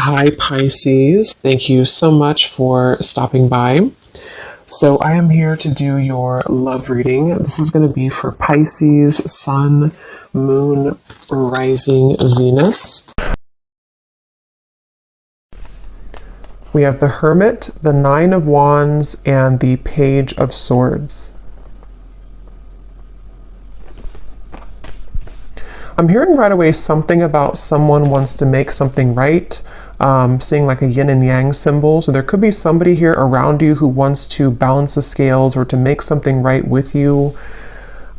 Hi, Pisces. Thank you so much for stopping by. So, I am here to do your love reading. This is going to be for Pisces, Sun, Moon, Rising, Venus. We have the Hermit, the Nine of Wands, and the Page of Swords. I'm hearing right away something about someone wants to make something right. Seeing like a yin and yang symbol. So there could be somebody here around you who wants to balance the scales or to make something right with you.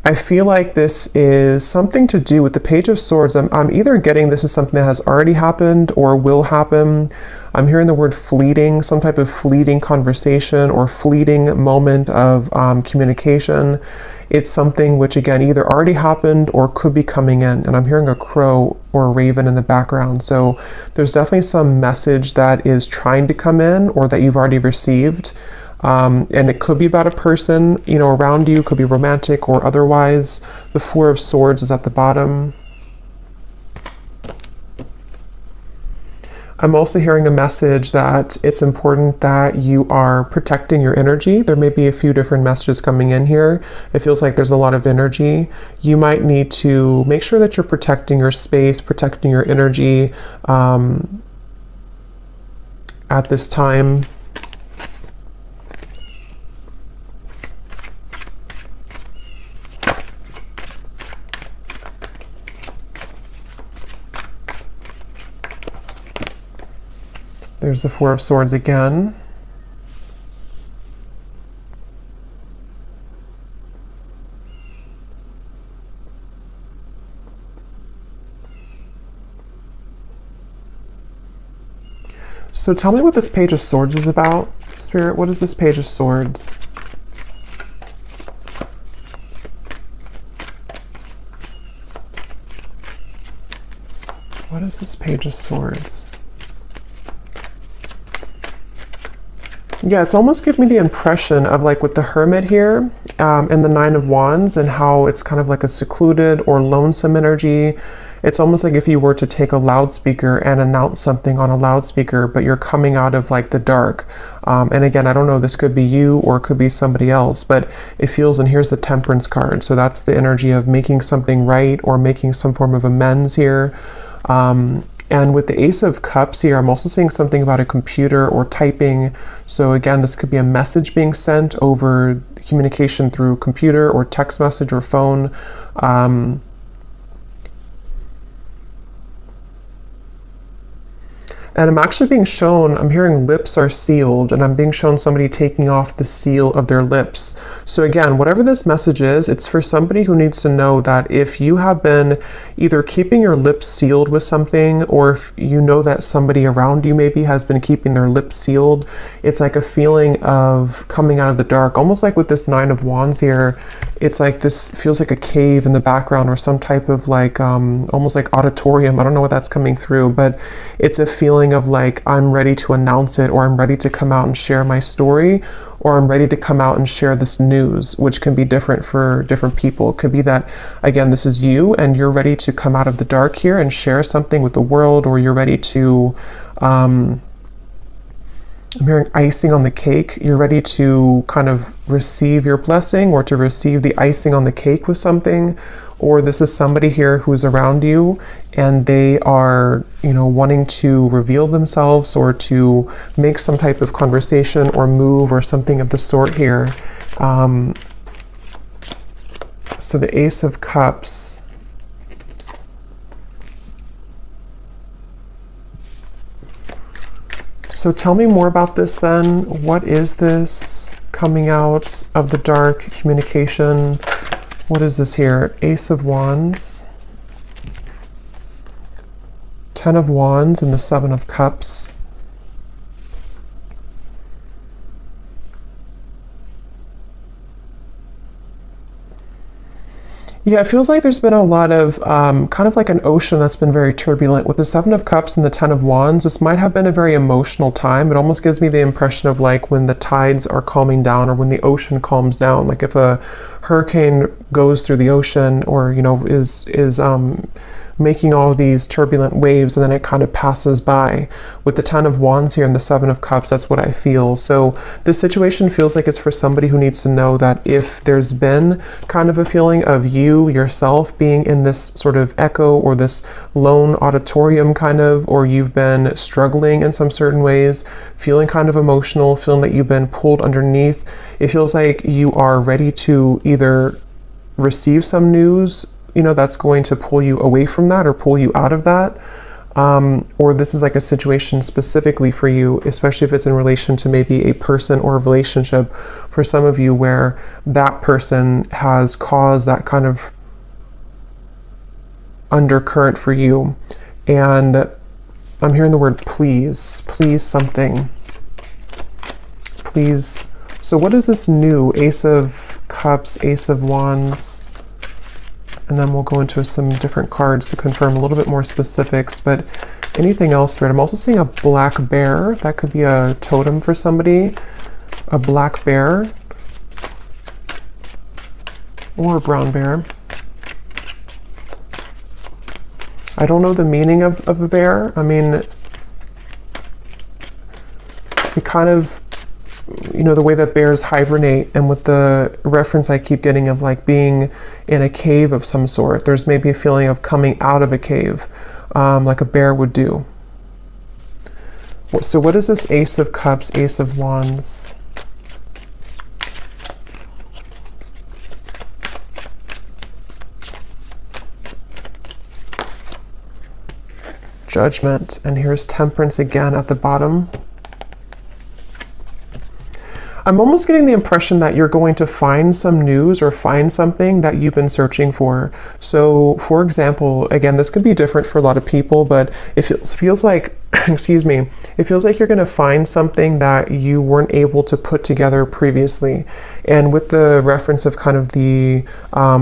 I feel like this is something to do with the Page of Swords. I'm either getting this is something that has already happened or will happen. I'm hearing the word fleeting, some type of fleeting conversation or fleeting moment of communication. It's something which, again, either already happened or could be coming in. And I'm hearing a crow or a raven in the background. So there's definitely some message that is trying to come in or that you've already received. And it could be about a person, around you, could be romantic or otherwise. The Four of Swords is at the bottom. I'm also hearing a message that it's important that you are protecting your energy. There may be a few different messages coming in here. It feels like there's a lot of energy. You might need to make sure that you're protecting your space, protecting your energy at this time. There's the Four of Swords again. So tell me what this Page of Swords is about, Spirit. What is this Page of Swords? What is this Page of Swords? Yeah, it's almost giving me the impression of like with the Hermit here and the Nine of Wands and how it's kind of like a secluded or lonesome energy. It's almost like if you were to take a loudspeaker and announce something on a loudspeaker, but you're coming out of like the dark. And again, I don't know, this could be you or it could be somebody else, but it feels, and here's the Temperance card. So that's the energy of making something right or making some form of amends here. And with the Ace of Cups here, I'm also seeing something about a computer or typing. So again, this could be a message being sent over communication through computer or text message or phone. And I'm actually being shown, I'm hearing lips are sealed, and I'm being shown somebody taking off the seal of their lips. So again, whatever this message is, it's for somebody who needs to know that if you have been either keeping your lips sealed with something, or if you know that somebody around you maybe has been keeping their lips sealed, it's like a feeling of coming out of the dark. Almost like with this Nine of Wands here, it's like this feels like a cave in the background or some type of like, almost like auditorium. I don't know what that's coming through, but it's a feeling of like, I'm ready to announce it, or I'm ready to come out and share my story, or I'm ready to come out and share this news, which can be different for different people. It could be that, again, this is you and you're ready to come out of the dark here and share something with the world, or you're ready to, I'm hearing icing on the cake. You're ready to kind of receive your blessing or to receive the icing on the cake with something. Or this is somebody here who's around you and they are, wanting to reveal themselves or to make some type of conversation or move or something of the sort here. So the Ace of Cups. So tell me more about this then. What is this coming out of the dark communication? What is this here? Ace of Wands, Ten of Wands, and the Seven of Cups. Yeah, it feels like there's been a lot of kind of like an ocean that's been very turbulent. With the Seven of Cups and the Ten of Wands, this might have been a very emotional time. It almost gives me the impression of like when the tides are calming down or when the ocean calms down. Like if a hurricane goes through the ocean or, is making all these turbulent waves, and then it kind of passes by. With the Ten of Wands here and the Seven of Cups, that's what I feel. So this situation feels like it's for somebody who needs to know that if there's been kind of a feeling of you yourself being in this sort of echo or this lone auditorium kind of, or you've been struggling in some certain ways, feeling kind of emotional, feeling that you've been pulled underneath, it feels like you are ready to either receive some news, that's going to pull you away from that or pull you out of that. Or this is like a situation specifically for you, especially if it's in relation to maybe a person or a relationship for some of you where that person has caused that kind of undercurrent for you. And I'm hearing the word please, please something, please. So what is this new? Ace of Cups, Ace of Wands. And then we'll go into some different cards to confirm a little bit more specifics, but anything else, Spirit? I'm also seeing a black bear. That could be a totem for somebody. A black bear. Or a brown bear. I don't know the meaning of the bear. I mean, it kind of, the way that bears hibernate, and with the reference I keep getting of like being in a cave of some sort, there's maybe a feeling of coming out of a cave, like a bear would do. So what is this Ace of Cups, Ace of Wands? Judgment, and here's Temperance again at the bottom. I'm almost getting the impression that you're going to find some news or find something that you've been searching for. So, for example, again, this could be different for a lot of people, but it feels like, excuse me, it feels like you're going to find something that you weren't able to put together previously. And with the reference of kind of the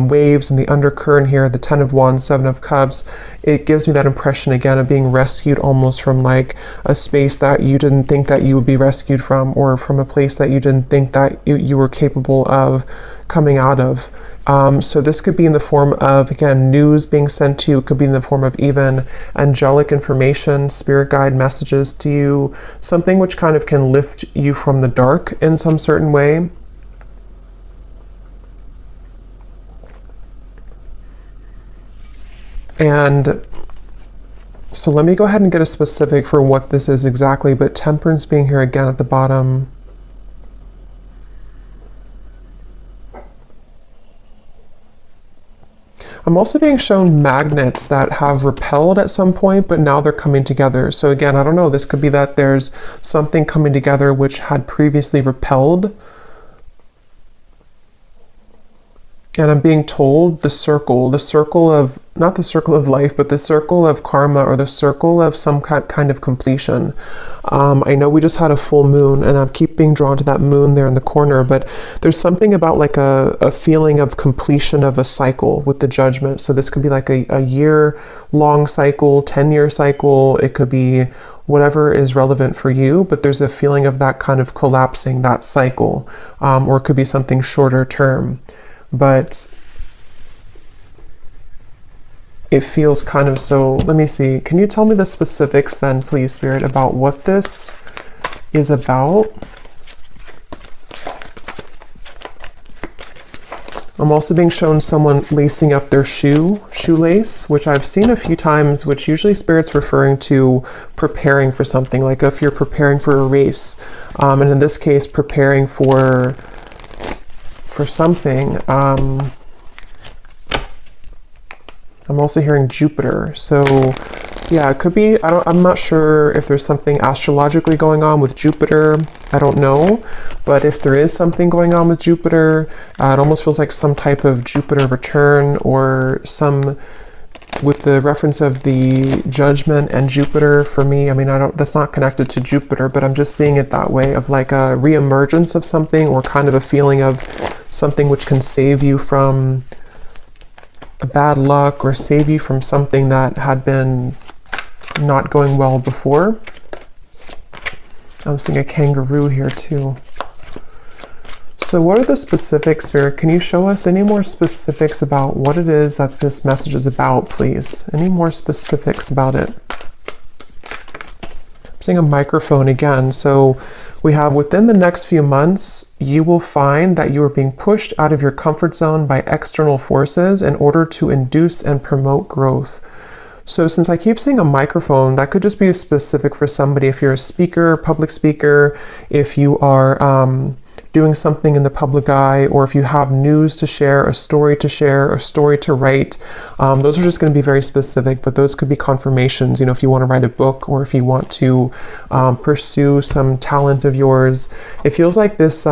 waves and the undercurrent here, the Ten of Wands, Seven of Cups, it gives me that impression again of being rescued almost from like a space that you didn't think that you would be rescued from, or from a place that you didn't think that you were capable of coming out of. So this could be in the form of, again, news being sent to you. It could be in the form of even angelic information, spirit guide messages to you, something which kind of can lift you from the dark in some certain way. And so let me go ahead and get a specific for what this is exactly, but Temperance being here again at the bottom. I'm also being shown magnets that have repelled at some point, but now they're coming together. So again, I don't know, this could be that there's something coming together which had previously repelled. And I'm being told the circle of, not the circle of life, but the circle of karma, or the circle of some kind of completion. I know we just had a full moon, and I keep being drawn to that moon there in the corner, but there's something about like a feeling of completion of a cycle with the Judgment. So this could be like a year-long cycle, 10-year cycle. It could be whatever is relevant for you, but there's a feeling of that kind of collapsing, that cycle, or it could be something shorter term. But it feels kind of so, let me see. Can you tell me the specifics then, please, Spirit, about what this is about? I'm also being shown someone lacing up their shoelace, which I've seen a few times, which usually Spirit's referring to preparing for something, like if you're preparing for a race, and in this case, preparing for something. I'm also hearing Jupiter. So yeah, it could be, I'm not sure if there's something astrologically going on with Jupiter. I don't know. But if there is something going on with Jupiter, it almost feels like some type of Jupiter return, or some, with the reference of the Judgment and Jupiter for me, I mean, that's not connected to Jupiter, but I'm just seeing it that way, of like a reemergence of something, or kind of a feeling of something which can save you from a bad luck, or save you from something that had been not going well before. I'm seeing a kangaroo here too. So what are the specifics, Spirit? Can you show us any more specifics about what it is that this message is about, please? Any more specifics about it? I'm seeing a microphone again. So we have within the next few months, you will find that you are being pushed out of your comfort zone by external forces in order to induce and promote growth. So since I keep seeing a microphone, that could just be specific for somebody. If you're a speaker, public speaker, if you are doing something in the public eye, or if you have news to share, a story to write, those are just going to be very specific, but those could be confirmations, you know, if you want to write a book or if you want to pursue some talent of yours. It feels like this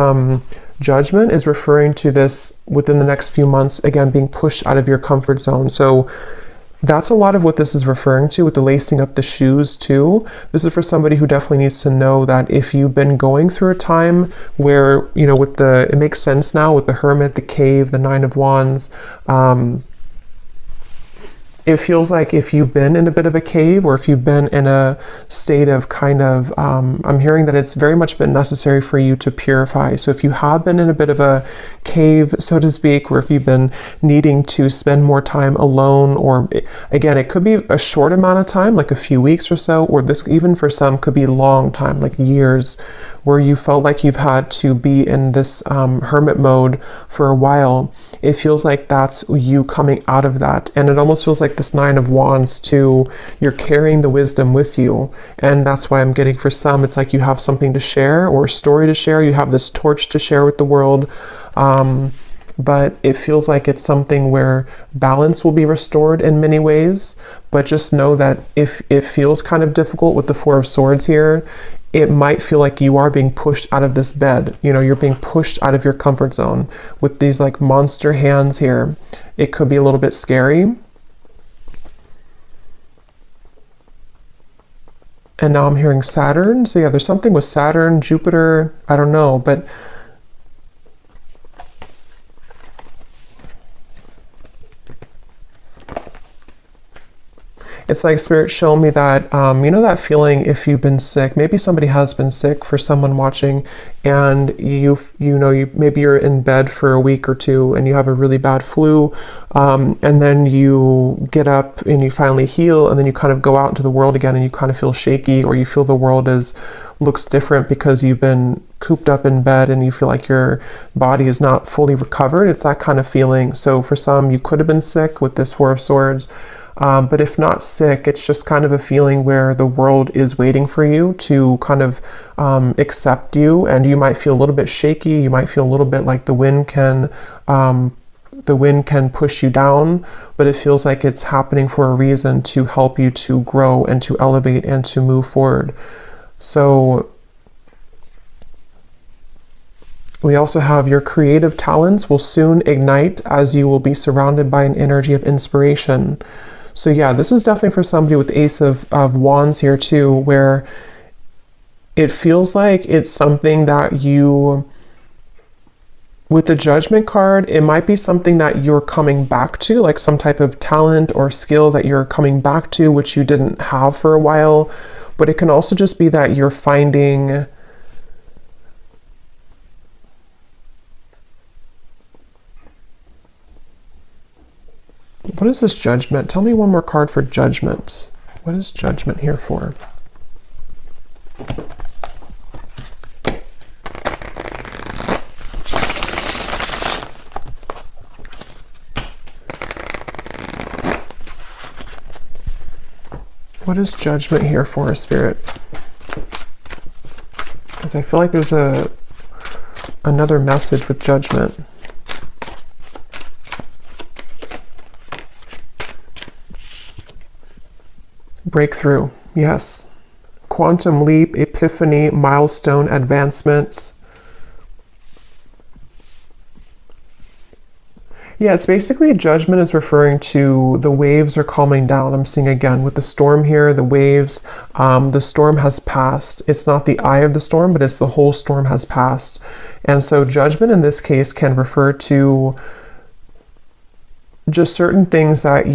judgment is referring to this within the next few months, again, being pushed out of your comfort zone. So that's a lot of what this is referring to with the lacing up the shoes too. This is for somebody who definitely needs to know that if you've been going through a time where, you know, with it makes sense now with the Hermit, the Cave, the Nine of Wands, it feels like if you've been in a bit of a cave, or if you've been in a state of kind of, I'm hearing that it's very much been necessary for you to purify. So if you have been in a bit of a cave, so to speak, or if you've been needing to spend more time alone, or again, it could be a short amount of time, like a few weeks or so, or this even for some could be a long time, like years, where you felt like you've had to be in this hermit mode for a while. It feels like that's you coming out of that. And it almost feels like this Nine of Wands too, you're carrying the wisdom with you. And that's why I'm getting for some, it's like you have something to share or a story to share. You have this torch to share with the world. But it feels like it's something where balance will be restored in many ways. But just know that if it feels kind of difficult with the Four of Swords here, it might feel like you are being pushed out of this bed. You know, you're being pushed out of your comfort zone with these like monster hands here. It could be a little bit scary. And now I'm hearing Saturn. So yeah, there's something with Saturn, Jupiter, I don't know, but it's like Spirit showing me that, you know, that feeling if you've been sick, maybe somebody has been sick for someone watching, and maybe you're in bed for a week or two and you have a really bad flu, and then you get up and you finally heal, and then you kind of go out into the world again and you kind of feel shaky, or you feel the world looks different because you've been cooped up in bed and you feel like your body is not fully recovered. It's that kind of feeling. So for some, you could have been sick with this Four of Swords. But if not sick, it's just kind of a feeling where the world is waiting for you to kind of accept you, and you might feel a little bit shaky. You might feel a little bit like the wind can push you down, but it feels like it's happening for a reason, to help you to grow and to elevate and to move forward. So we also have your creative talents will soon ignite as you will be surrounded by an energy of inspiration. So yeah, this is definitely for somebody with Ace of Wands here too, where it feels like it's something that you, with the Judgment card, it might be something that you're coming back to, like some type of talent or skill that you're coming back to, which you didn't have for a while. But it can also just be that you're finding, what is this Judgment? Tell me one more card for Judgment. What is Judgment here for? What is Judgment here for, Spirit? Because I feel like there's another message with Judgment. Breakthrough, yes. Quantum leap, epiphany, milestone, advancements. Yeah, it's basically Judgment is referring to the waves are calming down. I'm seeing again with the storm here, the waves, the storm has passed. It's not the eye of the storm, but it's the whole storm has passed. And so Judgment in this case can refer to just certain things that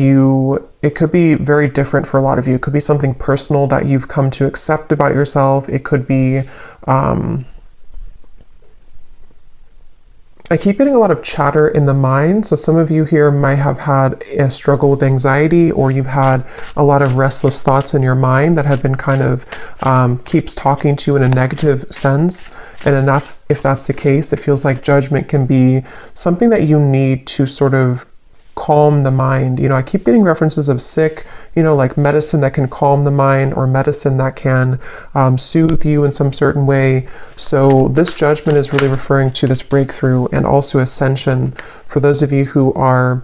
it could be very different for a lot of you. It could be something personal that you've come to accept about yourself. It could be, I keep getting a lot of chatter in the mind. So some of you here might have had a struggle with anxiety, or you've had a lot of restless thoughts in your mind that have been kind of keeps talking to you in a negative sense. And then if that's the case, it feels like judgment can be something that you need to sort of calm the mind. I keep getting references of sick, like medicine that can calm the mind, or medicine that can soothe you in some certain way. So this judgment is really referring to this breakthrough and also ascension. For those of you who are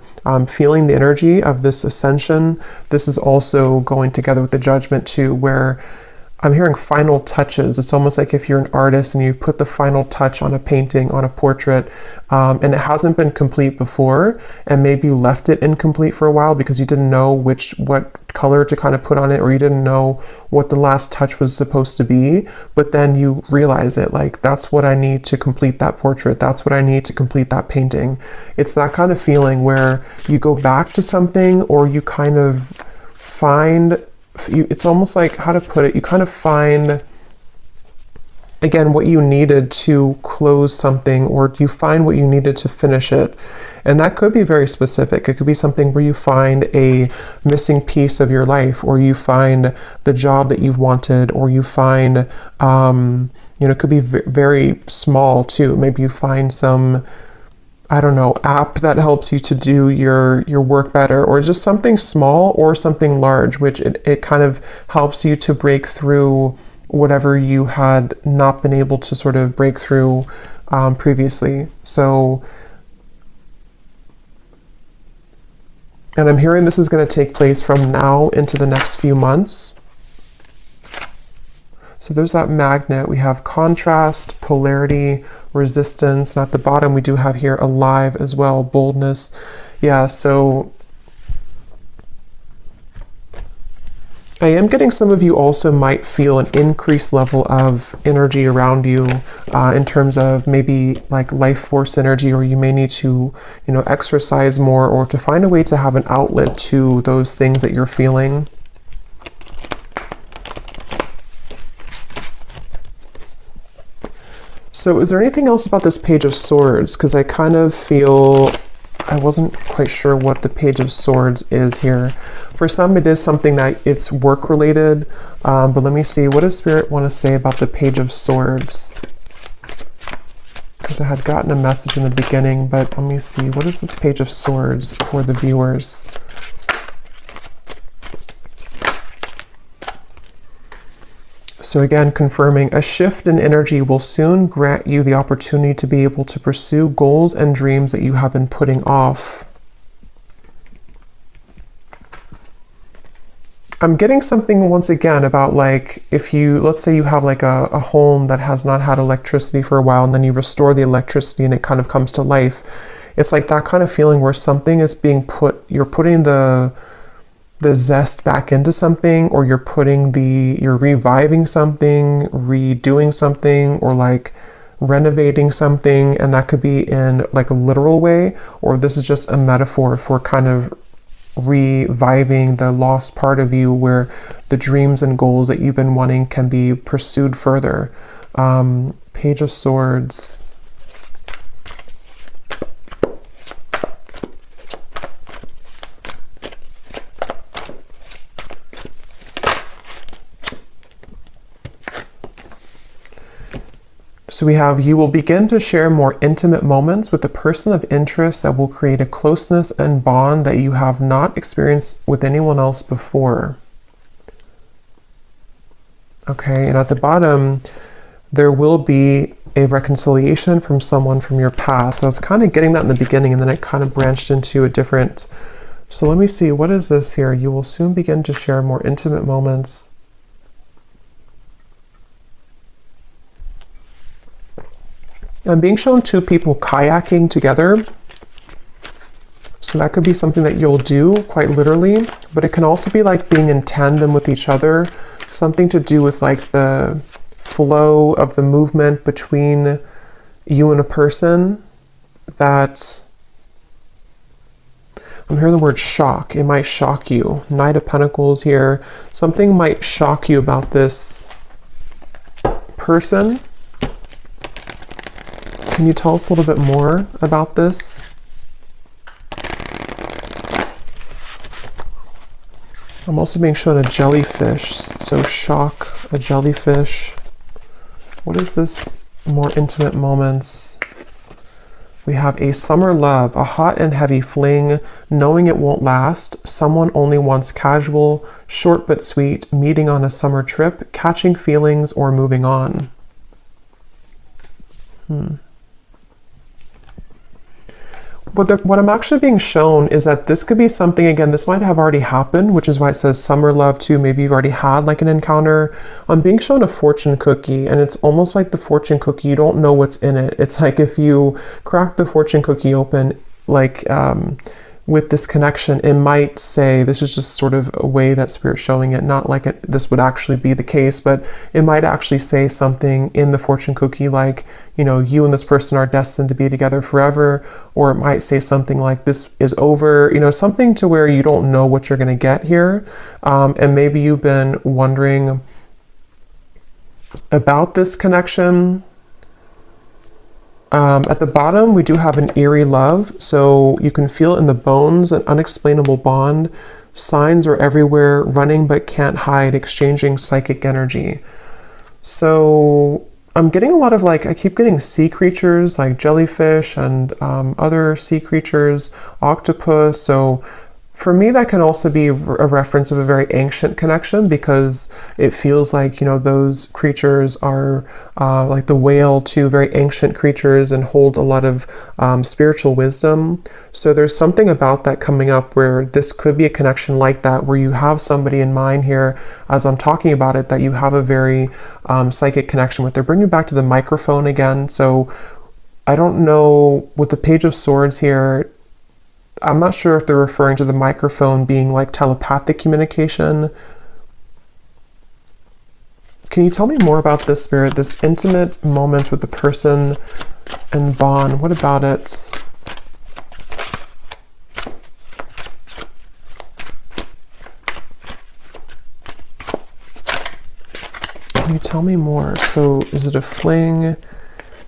feeling the energy of this ascension, this is also going together with the judgment too, where I'm hearing final touches. It's almost like if you're an artist and you put the final touch on a painting, on a portrait, and it hasn't been complete before, and maybe you left it incomplete for a while because you didn't know what color to kind of put on it, or you didn't know what the last touch was supposed to be, but then you realize it, like, that's what I need to complete that portrait, that's what I need to complete that painting. It's that kind of feeling where you go back to something, or you kind of find, it's almost like, how to put it, you kind of find again what you needed to close something, or you find what you needed to finish it. And that could be very specific. It could be something where you find a missing piece of your life, or you find the job that you've wanted, or you find it could be very small too. Maybe you find some, I don't know, app that helps you to do your work better, or just something small or something large, which it kind of helps you to break through whatever you had not been able to sort of break through previously. So, and I'm hearing this is going to take place from now into the next few months. So there's that magnet. We have contrast, polarity, resistance, and at the bottom we do have here alive as well, boldness. Yeah, so I am getting some of you also might feel an increased level of energy around you in terms of maybe like life force energy, or you may need to, exercise more, or to find a way to have an outlet to those things that you're feeling. So is there anything else about this Page of Swords? Because I kind of feel, I wasn't quite sure what the Page of Swords is here. For some, it is something that it's work related, but let me see, what does Spirit want to say about the Page of Swords? Because I had gotten a message in the beginning, but let me see, what is this Page of Swords for the viewers? So again, confirming, a shift in energy will soon grant you the opportunity to be able to pursue goals and dreams that you have been putting off. I'm getting something once again about, like, if you, let's say you have like a home that has not had electricity for a while, and then you restore the electricity and it kind of comes to life. It's like that kind of feeling where something is being put, you're putting the zest back into something, or you're reviving something, redoing something, or like renovating something. And that could be in like a literal way, or this is just a metaphor for kind of reviving the lost part of you, where the dreams and goals that you've been wanting can be pursued further. Page of Swords. So we have, you will begin to share more intimate moments with a person of interest that will create a closeness and bond that you have not experienced with anyone else before. Okay, and at the bottom, there will be a reconciliation from someone from your past. So I was kind of getting that in the beginning, and then it kind of branched into a different. So let me see, what is this here? You will soon begin to share more intimate moments. I'm being shown two people kayaking together. So that could be something that you'll do quite literally, but it can also be like being in tandem with each other, something to do with like the flow of the movement between you and a person. That I'm hearing the word shock. It might shock you. Knight of Pentacles here. Something might shock you about this person. Can you tell us a little bit more about this? I'm also being shown a jellyfish, so shock, a jellyfish. What is this? More intimate moments. We have a summer love, a hot and heavy fling, knowing it won't last, someone only wants casual, short but sweet, meeting on a summer trip, catching feelings or moving on. What I'm actually being shown is that this could be something, again, this might have already happened, which is why it says summer love too. Maybe you've already had like an encounter. I'm being shown a fortune cookie, and it's almost like the fortune cookie, you don't know what's in it. It's like if you crack the fortune cookie open, like with this connection, it might say, this is just sort of a way that Spirit's showing it, not like this would actually be the case, but it might actually say something in the fortune cookie like, you know, you and this person are destined to be together forever, or it might say something like this is over, you know, something to where you don't know what you're going to get here. And maybe you've been wondering about this connection. At the bottom, we do have an eerie love, so you can feel in the bones an unexplainable bond. Signs are everywhere, running but can't hide, exchanging psychic energy. So I'm getting a lot of I keep getting sea creatures like jellyfish and other sea creatures, octopus. So for me, that can also be a reference of a very ancient connection, because it feels like, you know, those creatures are like the whale too, very ancient creatures, and hold a lot of spiritual wisdom. So there's something about that coming up where this could be a connection like that, where you have somebody in mind here as I'm talking about it that you have a very psychic connection with. They're bringing back to the microphone again. So I don't know, with the Page of Swords here, I'm not sure if they're referring to the microphone being like telepathic communication. Can you tell me more about this, Spirit? This intimate moments with the person and bond. What about it? Can you tell me more? So is it a fling?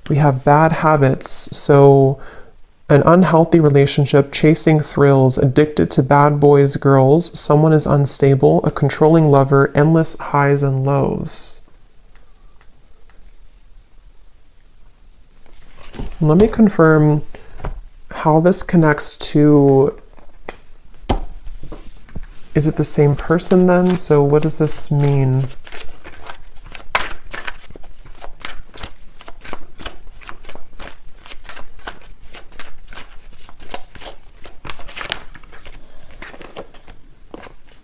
We have bad habits. So an unhealthy relationship, chasing thrills, addicted to bad boys, girls, someone is unstable, a controlling lover, endless highs and lows. Let me confirm how this connects to, is it the same person then? So what does this mean?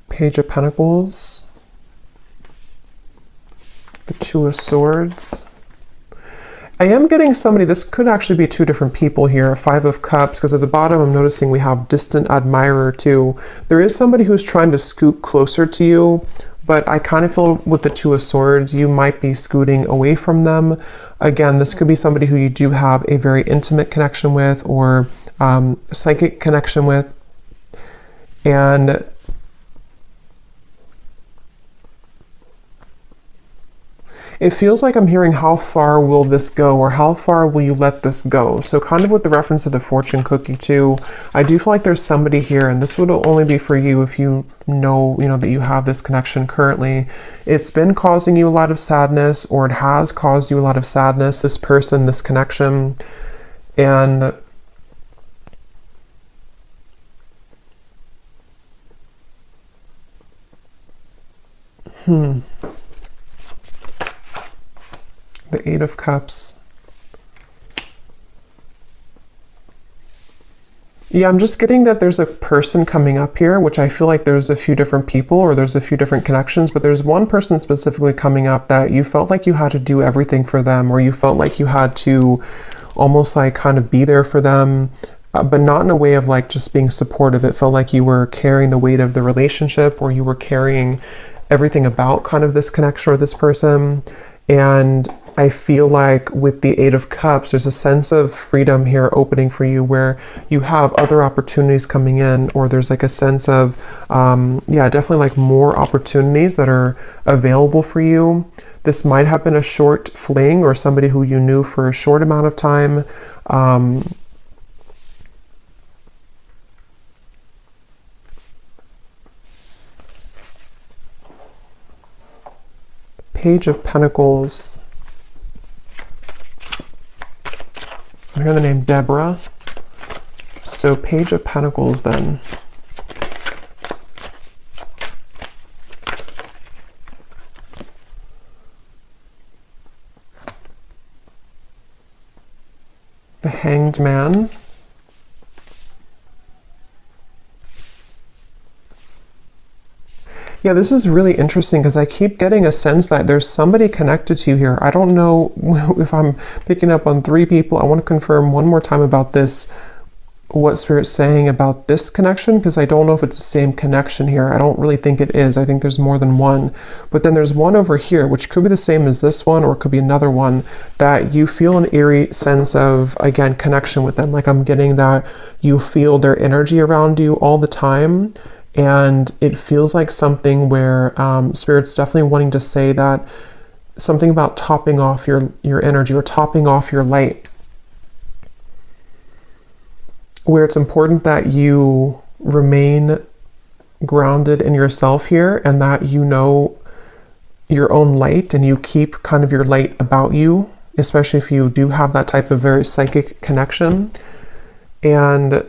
Page of Pentacles, the Two of Swords. I am getting somebody, this could actually be two different people here, Five of Cups, because at the bottom I'm noticing we have distant admirer too. There is somebody who's trying to scoot closer to you, but I kind of feel with the Two of Swords, you might be scooting away from them. Again, this could be somebody who you do have a very intimate connection with, or psychic connection with. And it feels like I'm hearing, how far will this go, or how far will you let this go? So kind of with the reference to the fortune cookie too, I do feel like there's somebody here, and this would only be for you if you know that you have this connection currently. It's been causing you a lot of sadness, or it has caused you a lot of sadness, this person, this connection. And the Eight of Cups. Yeah, I'm just getting that there's a person coming up here, which I feel like there's a few different people, or there's a few different connections, but there's one person specifically coming up that you felt like you had to do everything for them, or you felt like you had to almost like kind of be there for them, but not in a way of like just being supportive. It felt like you were carrying the weight of the relationship, or you were carrying everything about kind of this connection or this person. And I feel like with the Eight of Cups, there's a sense of freedom here opening for you where you have other opportunities coming in, or there's like a sense of, yeah, definitely like more opportunities that are available for you. This might have been a short fling or somebody who you knew for a short amount of time. Page of Pentacles. I hear the name Deborah. So Page of Pentacles then. The Hanged Man. Yeah, this is really interesting because I keep getting a sense that there's somebody connected to you here. I don't know if I'm picking up on 3 people. I want to confirm one more time about this, what Spirit's saying about this connection, because I don't know if it's the same connection here. I don't really think it is. I think there's more than one. But then there's one over here, which could be the same as this one, or it could be another one, that you feel an eerie sense of, again, connection with them. Like I'm getting that you feel their energy around you all the time. And it feels like something where Spirit's definitely wanting to say that something about topping off your energy or topping off your light, where it's important that you remain grounded in yourself here and that you know your own light and you keep kind of your light about you, especially if you do have that type of very psychic connection. And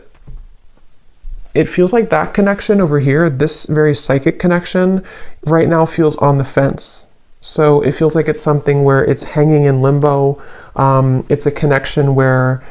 it feels like that connection over here, this very psychic connection, right now feels on the fence. So it feels like it's something where it's hanging in limbo. It's a connection where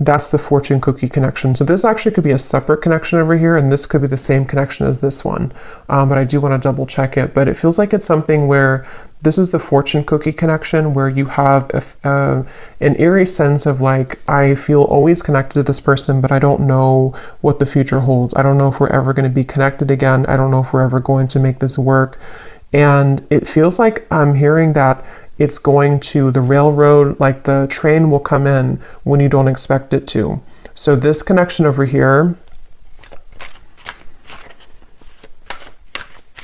that's the fortune cookie connection. So this actually could be a separate connection over here, and this could be the same connection as this one. But I do want to double check it. But it feels like it's something where this is the fortune cookie connection, where you have an eerie sense of like, I feel always connected to this person, but I don't know what the future holds. I don't know if we're ever going to be connected again. I don't know if we're ever going to make this work. And it feels like I'm hearing that it's going to the railroad, like the train will come in when you don't expect it to. So this connection over here,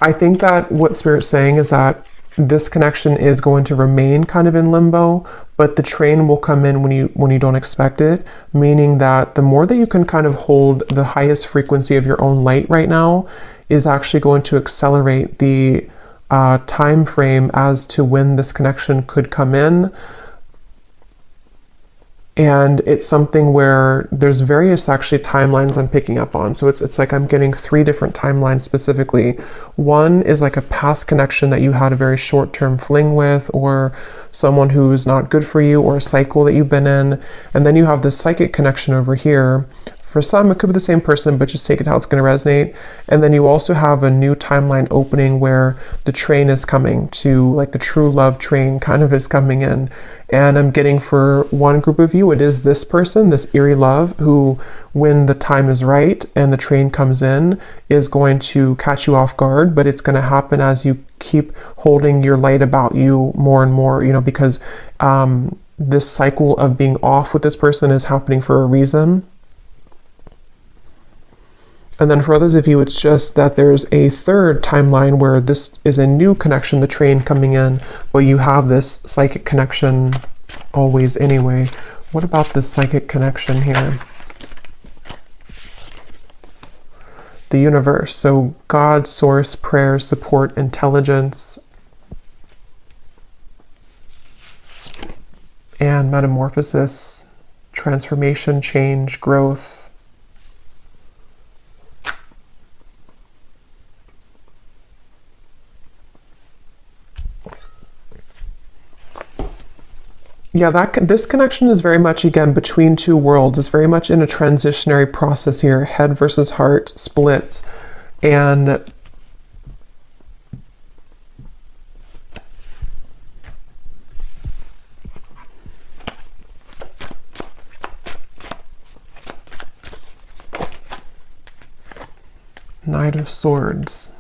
I think that what Spirit's saying is that this connection is going to remain kind of in limbo, but the train will come in when you don't expect it, meaning that the more that you can kind of hold the highest frequency of your own light right now is actually going to accelerate the time frame as to when this connection could come in. And it's something where there's various actually timelines I'm picking up on. So it's like I'm getting 3 different timelines specifically. One is like a past connection that you had a very short-term fling with, or someone who's not good for you, or a cycle that you've been in. And then you have this psychic connection over here. For some, it could be the same person, but just take it how it's going to resonate. And then you also have a new timeline opening where the train is coming to, like the true love train kind of is coming in. And I'm getting for one group of you, it is this person, this eerie love, who, when the time is right and the train comes in, is going to catch you off guard, but it's going to happen as you keep holding your light about you more and more, you know, because this cycle of being off with this person is happening for a reason. And then for others of you, it's just that there's a third timeline where this is a new connection, the train coming in, but you have this psychic connection always anyway. What about this psychic connection here? The universe. So God, source, prayer, support, intelligence, and metamorphosis, transformation, change, growth. Yeah, this connection is very much, again, between 2 worlds. It's very much in a transitionary process here, head versus heart split. And Knight of Swords.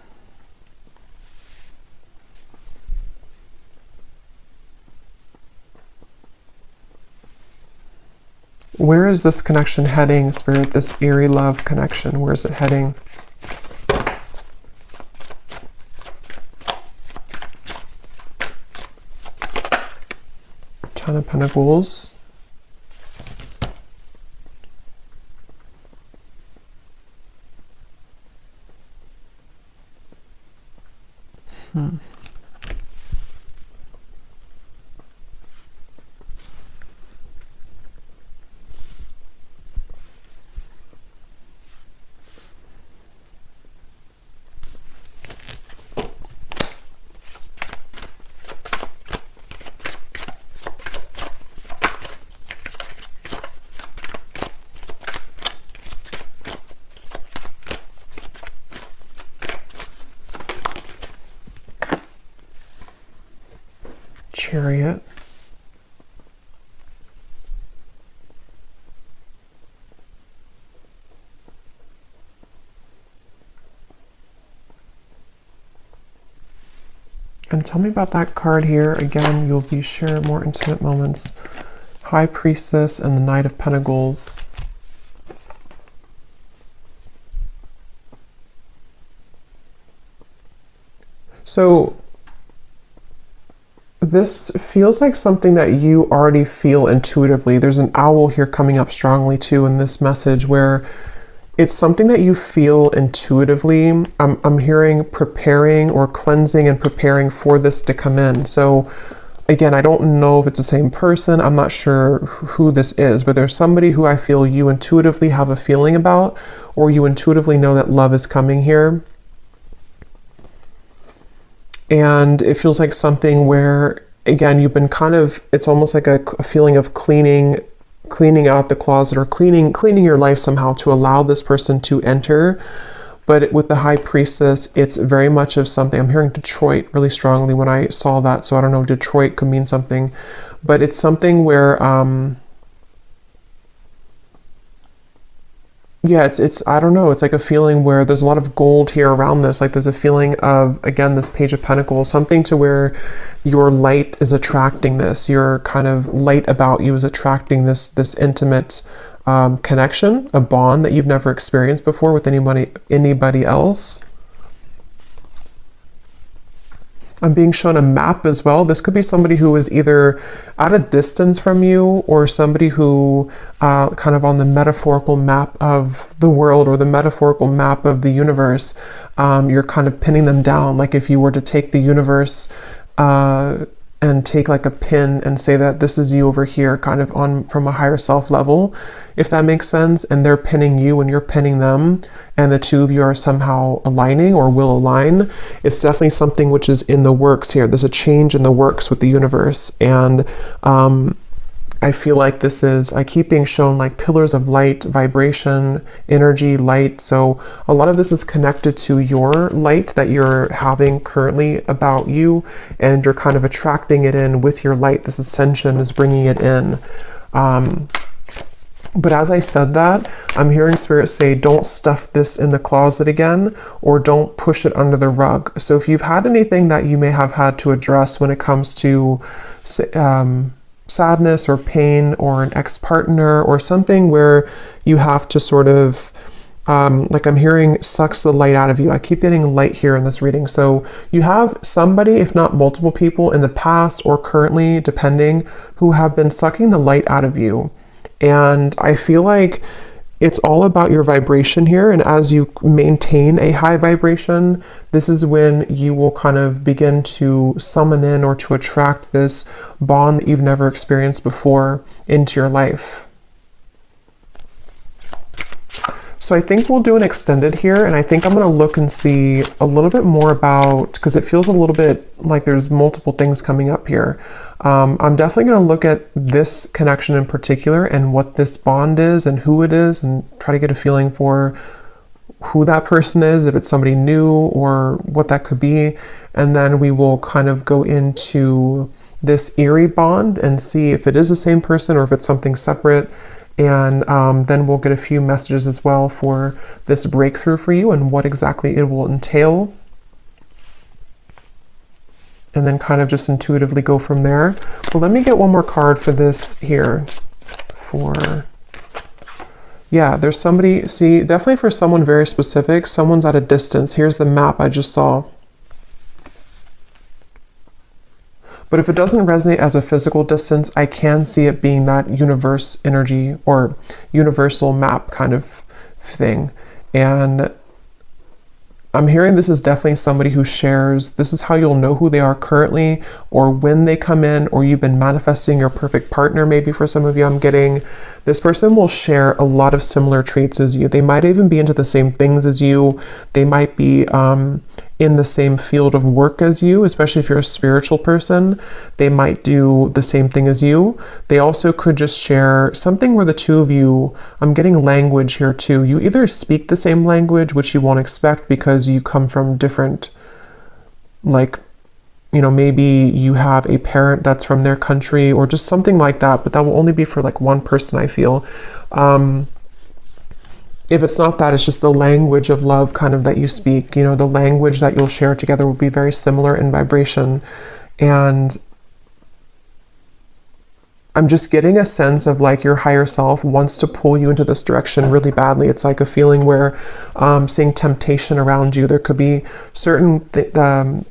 Where is this connection heading, Spirit? This eerie love connection, where is it heading? Ten of Pentacles. Chariot. And tell me about that card here. Again, you'll be sharing more intimate moments. High Priestess and the Knight of Pentacles. So this feels like something that you already feel intuitively. There's an owl here coming up strongly too in this message, where it's something that you feel intuitively. I'm hearing preparing or cleansing and preparing for this to come in. So again, I don't know if it's the same person. I'm not sure who this is, but there's somebody who I feel you intuitively have a feeling about, or you intuitively know that love is coming here. And it feels like something where, again, you've been kind of, it's almost like a feeling of cleaning out the closet, or cleaning your life somehow to allow this person to enter. But with the High Priestess, it's very much of something. I'm hearing Detroit really strongly when I saw that. So I don't know, Detroit could mean something, but it's something where, yeah, it's I don't know, it's like a feeling where there's a lot of gold here around this. Like there's a feeling of, again, this Page of Pentacles, something to where your light is attracting this. Your kind of light about you is attracting this intimate connection, a bond that you've never experienced before with anybody else. I'm being shown a map as well. This could be somebody who is either at a distance from you, or somebody who kind of on the metaphorical map of the world, or the metaphorical map of the universe. You're kind of pinning them down. Like if you were to take the universe and take like a pin and say that this is you over here, kind of on from a higher self level, if that makes sense, and they're pinning you and you're pinning them, and the two of you are somehow aligning or will align. It's definitely something which is in the works here. There's a change in the works with the universe, and I feel like this is, I keep being shown like pillars of light, vibration, energy, light. So a lot of this is connected to your light that you're having currently about you, and you're kind of attracting it in with your light. This ascension is bringing it in. But as I said that, I'm hearing Spirit say, don't stuff this in the closet again, or don't push it under the rug. So if you've had anything that you may have had to address when it comes to sadness or pain, or an ex-partner, or something where you have to sort of, like I'm hearing, sucks the light out of you. I keep getting light here in this reading. So you have somebody, if not multiple people in the past or currently, depending, who have been sucking the light out of you. And I feel like it's all about your vibration here. And as you maintain a high vibration, this is when you will kind of begin to summon in, or to attract this bond that you've never experienced before into your life. So I think we'll do an extended here, and I think I'm going to look and see a little bit more about, because it feels a little bit like there's multiple things coming up here. I'm definitely going to look at this connection in particular, and what this bond is and who it is, and try to get a feeling for who that person is, if it's somebody new or what that could be. And then we will kind of go into this eerie bond and see if it is the same person or if it's something separate. And then we'll get a few messages as well for this breakthrough for you and what exactly it will entail. And then kind of just intuitively go from there. But let me get one more card for this here, for Yeah, there's somebody, see, definitely for someone very specific, someone's at a distance. Here's the map I just saw. But if it doesn't resonate as a physical distance, I can see it being that universe energy or universal map kind of thing. And I'm hearing this is definitely somebody who shares, this is how you'll know who they are currently or when they come in, or you've been manifesting your perfect partner. Maybe for some of you, I'm getting this person will share a lot of similar traits as you. They might even be into the same things as you. They might be in the same field of work as you, especially if you're a spiritual person. They might do the same thing as you. They also could just share something where the two of you, I'm getting language here too. You either speak the same language, which you won't expect because you come from different, like, you know, maybe you have a parent that's from their country or just something like that, but that will only be for like one person, I feel. If it's not that, it's just the language of love kind of that you speak, you know, the language that you'll share together will be very similar in vibration. And I'm just getting a sense of like your higher self wants to pull you into this direction really badly. It's like a feeling where seeing temptation around you. There could be certain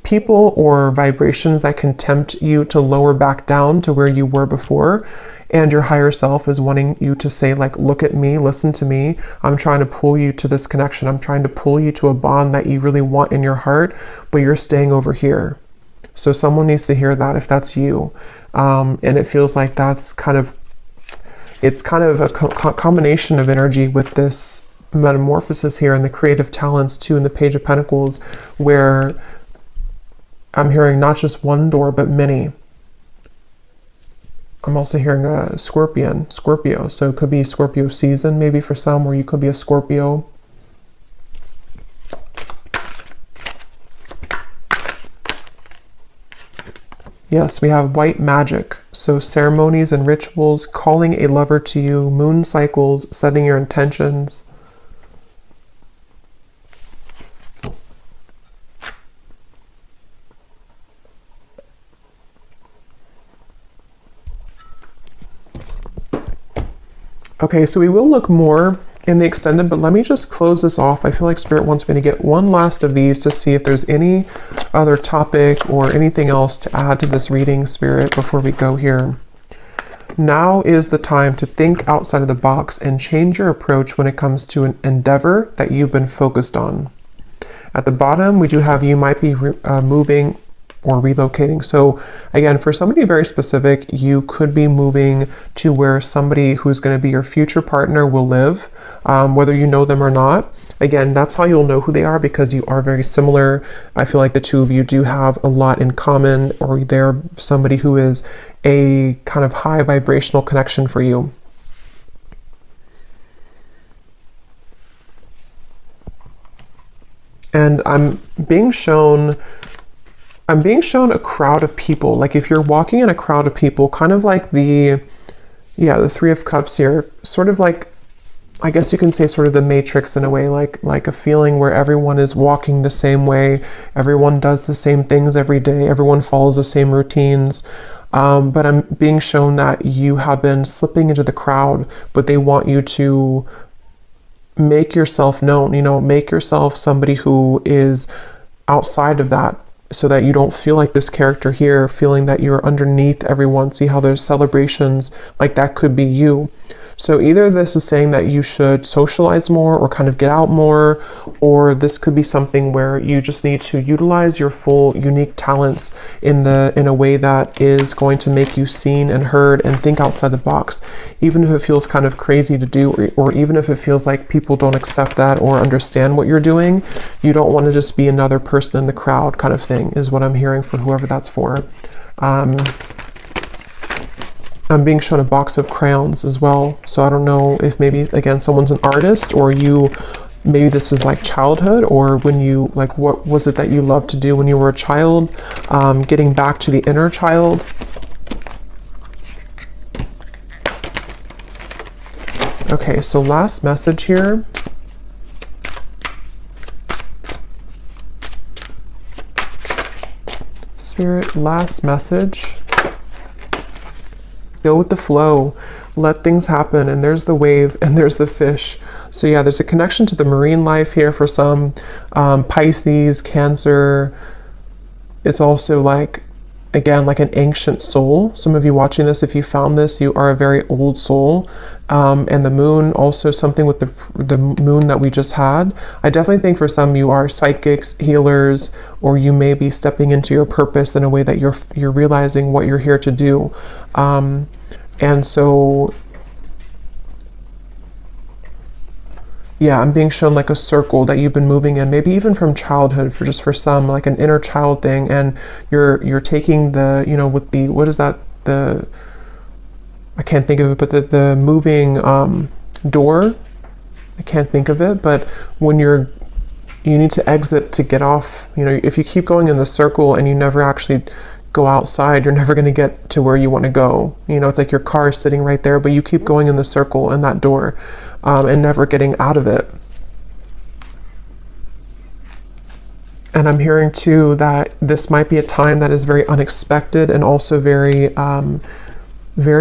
people or vibrations that can tempt you to lower back down to where you were before. And your higher self is wanting you to say, like, look at me, listen to me. I'm trying to pull you to this connection. I'm trying to pull you to a bond that you really want in your heart, but you're staying over here. So someone needs to hear that if that's you. And it feels like that's kind of, it's kind of a combination of energy with this metamorphosis here and the creative talents too in the Page of Pentacles, where I'm hearing not just one door, but many. I'm also hearing a Scorpio. So it could be Scorpio season, maybe for some, or you could be a Scorpio. Yes, we have white magic. So ceremonies and rituals, calling a lover to you, moon cycles, setting your intentions. Okay, so we will look more in the extended, but let me just close this off. I feel like Spirit wants me to get one last of these to see if there's any other topic or anything else to add to this reading, Spirit, before we go here. Now is the time to think outside of the box and change your approach when it comes to an endeavor that you've been focused on. At the bottom, we do have you might be moving or relocating. So again, for somebody very specific, you could be moving to where somebody who's going to be your future partner will live, whether you know them or not. Again, that's how you'll know who they are, because you are very similar. I feel like the two of you do have a lot in common, or they're somebody who is a kind of high vibrational connection for you. And I'm being shown a crowd of people. Like if you're walking in a crowd of people, kind of like the Three of Cups here, sort of like, I guess you can say sort of the Matrix in a way, like a feeling where everyone is walking the same way, everyone does the same things every day, everyone follows the same routines. But I'm being shown that you have been slipping into the crowd, but they want you to make yourself known, you know, make yourself somebody who is outside of that, so that you don't feel like this character here, feeling that you're underneath everyone. See how there's celebrations, like that could be you. So either this is saying that you should socialize more or kind of get out more, or this could be something where you just need to utilize your full unique talents in a way that is going to make you seen and heard and think outside the box. Even if it feels kind of crazy to do, or even if it feels like people don't accept that or understand what you're doing, you don't want to just be another person in the crowd kind of thing, is what I'm hearing for whoever that's for. I'm being shown a box of crayons as well. So I don't know if maybe, again, someone's an artist, or maybe this is like childhood, or when you, like, what was it that you loved to do when you were a child? Getting back to the inner child. Okay, so last message here. Spirit, last message. go with the flow, let things happen, and there's the wave and there's the fish. So yeah, there's a connection to the marine life here for some. Pisces, Cancer. It's also like, again, like an ancient soul. Some of you watching this, if you found this, you are a very old soul. And the moon, also something with the moon that we just had. I definitely think for some you are psychics, healers, or you may be stepping into your purpose in a way that you're realizing what you're here to do. And so, yeah, I'm being shown like a circle that you've been moving in, maybe even from childhood, for some, like an inner child thing, and you're taking the, you know, with the, what is that, I can't think of it, but the moving door, I can't think of it, but when you need to exit to get off, you know, if you keep going in the circle and you never actually go outside, you're never going to get to where you want to go. You know, it's like your car is sitting right there, but you keep going in the circle in that door and never getting out of it. And I'm hearing too that this might be a time that is very unexpected and also very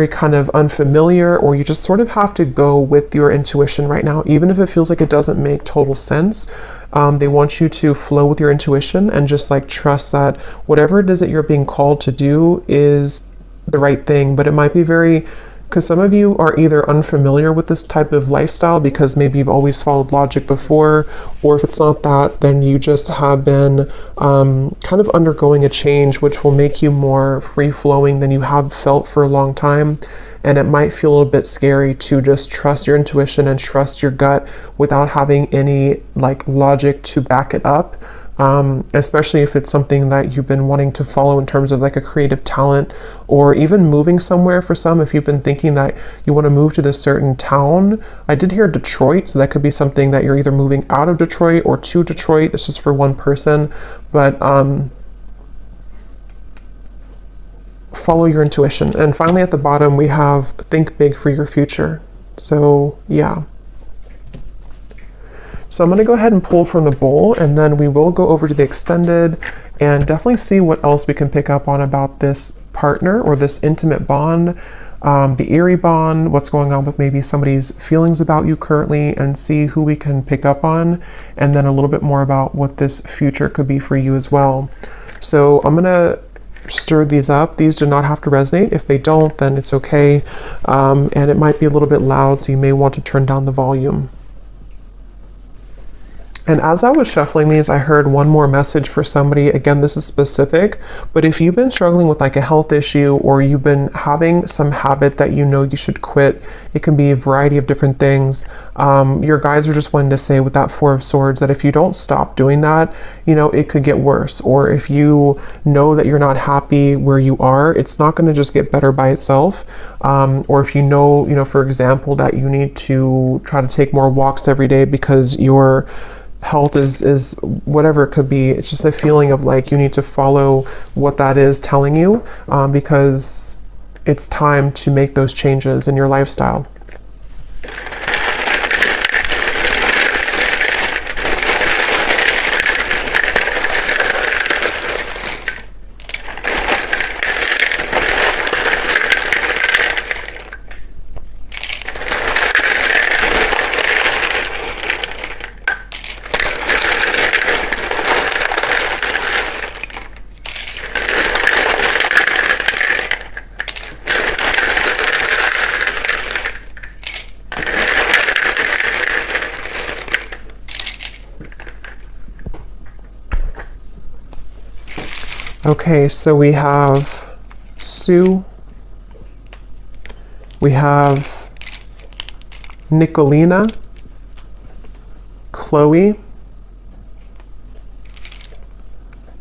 kind of unfamiliar, or you just sort of have to go with your intuition right now, even if it feels like it doesn't make total sense. They want you to flow with your intuition and just like trust that whatever it is that you're being called to do is the right thing. But it might be because some of you are either unfamiliar with this type of lifestyle because maybe you've always followed logic before, or if it's not that, then you just have been kind of undergoing a change which will make you more free-flowing than you have felt for a long time. And it might feel a little bit scary to just trust your intuition and trust your gut without having any like logic to back it up. Especially if it's something that you've been wanting to follow in terms of like a creative talent, or even moving somewhere. For some, if you've been thinking that you want to move to this certain town, I did hear Detroit, so that could be something that you're either moving out of Detroit or to Detroit. This is for one person, but follow your intuition. And finally at the bottom we have think big for your future. So yeah. So I'm going to go ahead and pull from the bowl, and then we will go over to the extended and definitely see what else we can pick up on about this partner or this intimate bond, the eerie bond, what's going on with maybe somebody's feelings about you currently, and see who we can pick up on, and then a little bit more about what this future could be for you as well. So I'm going to stir these up. These do not have to resonate. If they don't, then it's okay. And it might be a little bit loud, so you may want to turn down the volume. And as I was shuffling these, I heard one more message for somebody. Again, this is specific, but if you've been struggling with like a health issue, or you've been having some habit that you know you should quit, it can be a variety of different things. Your guides are just wanting to say with that Four of Swords that if you don't stop doing that, you know, it could get worse. Or if you know that you're not happy where you are, it's not going to just get better by itself. Or if you know, for example, that you need to try to take more walks every day because your health is whatever it could be. It's just a feeling of like you need to follow what that is telling you, because it's time to make those changes in your lifestyle. Okay, so we have Sue, we have Nicolina, Chloe,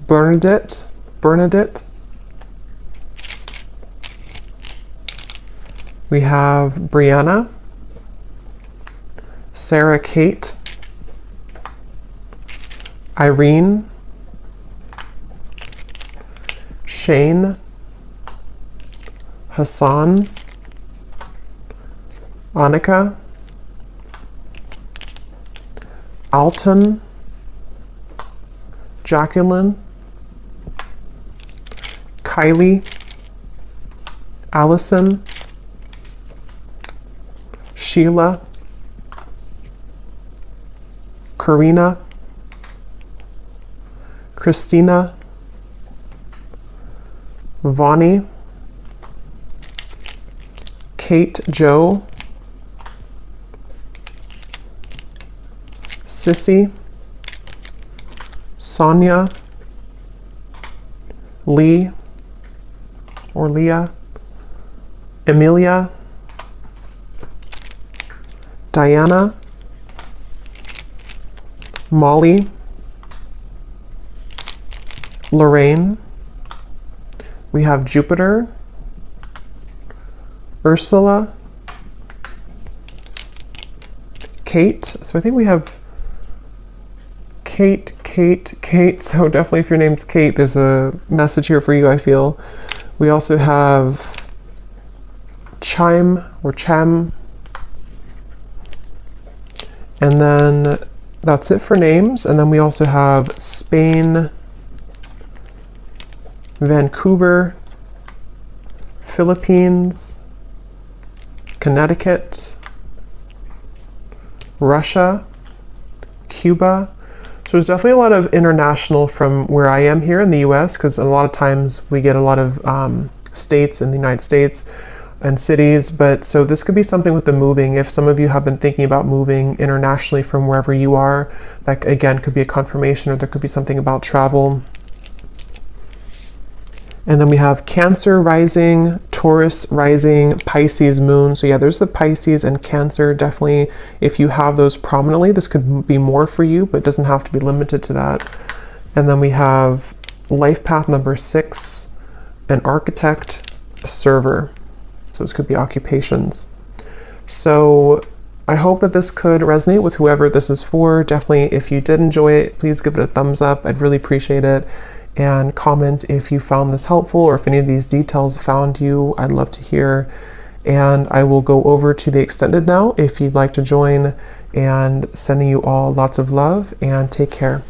Bernadette, we have Brianna, Sarah Kate, Irene, Shane, Hassan, Annika, Alton, Jacqueline, Kylie, Allison, Sheila, Karina, Christina, Vonnie, Kate Joe, Sissy, Sonia, Lee or Leah, Emilia, Diana, Molly, Lorraine, we have Jupiter, Ursula, Kate. So I think we have Kate. So definitely if your name's Kate, there's a message here for you, I feel. We also have Chime or Cham. And then that's it for names. And then we also have Spain, Vancouver, Philippines, Connecticut, Russia, Cuba. So there's definitely a lot of international from where I am here in the US, because a lot of times we get a lot of states in the United States and cities. But so this could be something with the moving. If some of you have been thinking about moving internationally from wherever you are, that again could be a confirmation, or there could be something about travel. And then we have Cancer rising, Taurus rising, Pisces moon. So yeah, there's the Pisces and Cancer. Definitely, if you have those prominently, this could be more for you, but it doesn't have to be limited to that. And then we have life path number 6, an architect, a server. So this could be occupations. So I hope that this could resonate with whoever this is for. Definitely, if you did enjoy it, please give it a thumbs up. I'd really appreciate it. And comment if you found this helpful, or if any of these details found you. I'd love to hear. And I will go over to the extended now if you'd like to join, and sending you all lots of love, and take care.